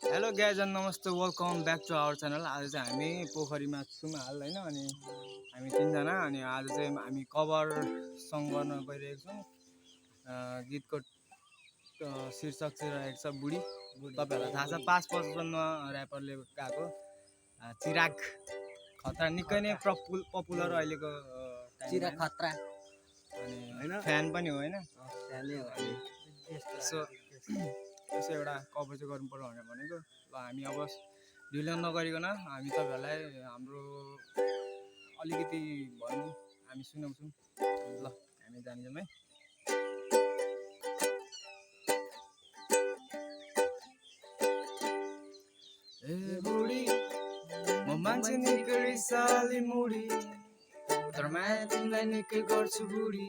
Hello guys and नमस्ते welcome back to our channel. आज चाहिँ हामी पोखरीमा छौँ हाल होइन, अनि हामी तिनजना अनि आज चाहिँ हामी कभर सङ गर्न गइरहेको छौँ। गीतको शीर्षक चाहिँ रहेको छ बुढी। तपाईँहरूलाई थाहा छ 5% ऱ्यापरले गाएको चिराग खतरा निकै नै पपुलर अहिलेको चिराग खतरा अनि फ्यान पनि हो होइन। त्यसो एउटा कभर चाहिँ गर्नु पर्यो भनेको। ल हामी अब ढिलो नगरिकन हामी तपाईँहरूलाई हाम्रो अलिकति भन्नु हामी सुनाउँछौँ। ल हामी जान्छौँ है। ए बुढी म मान्छे निकै रिसाली मुडी, तर माया तिमीलाई निकै गर्छु बुढी।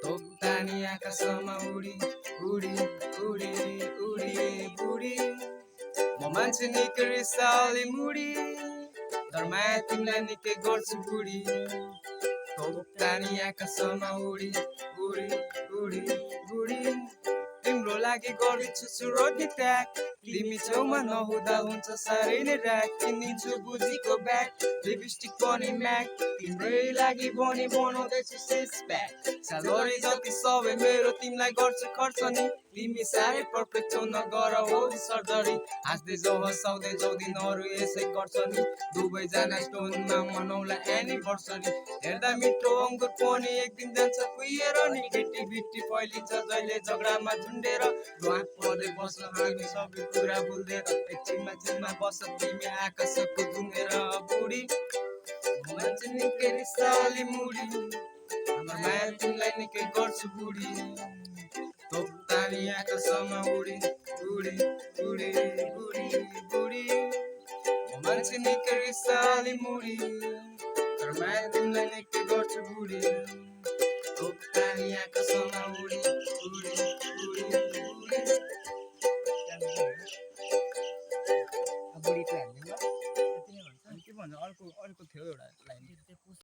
तोक्तानी आकाशमा उडी उडी उडी उडी बुढी म मान्छे निकै रिसाली मुडी, तर माया तिमीलाई निकै गर्छु बुढी। तोक्तानी आकाशमा उडी उडी उडी बुढी तिम्रो लागि गर्छु रोटी त्याग, तिमी छेउमा नहुँदा हुन्छ साह्रै नै ऱ्याक। किनिन्छु बुझीको ब्याग लिपस्टिक पनि म्याक, तिम्रै लागि बनी बनाउँदैछु सिक्स प्याक। स्यालेरी जति सबै मेरो तिमीलाई गर्छु खर्च नि, तिमी साह्रै पर्फेक्ट छौ नगर हो सर्जरी। हाँस्दै जाऊ हँसाउँदै जाऊ दिनहरू यसै गर्छ नि, दुवैजना स्टोनमा मनाउला एनिभर्सरी। हेर्दा मिठो अङ्गुर पनि एक दिन जान्छ कुहिएर, नेगेटिभिटी फैलिन्छ जहिले झगडामा झुन्डेर। ढुवाक पर्दै बस्न हामी सबै कुरा भुल्देर, एकछिनमा चिनमा बस्छ तिमी आकाशको धुँगेर। बुढी मान्छे निकै रिसाली मुडी, माया तिमीलाई निकै गर्छु बुढी। तोक्तानी आकाशमा उडी उडी उडी उडी बुढी मान्छे निकै रिसाली मुडी, तर माया तिमीलाई निकै गर्छु बुढी। तोक्तानी आकाशमा उडी उडी उडी उडी बुढी के भन्छ अर्को थियो एउटा लाइन।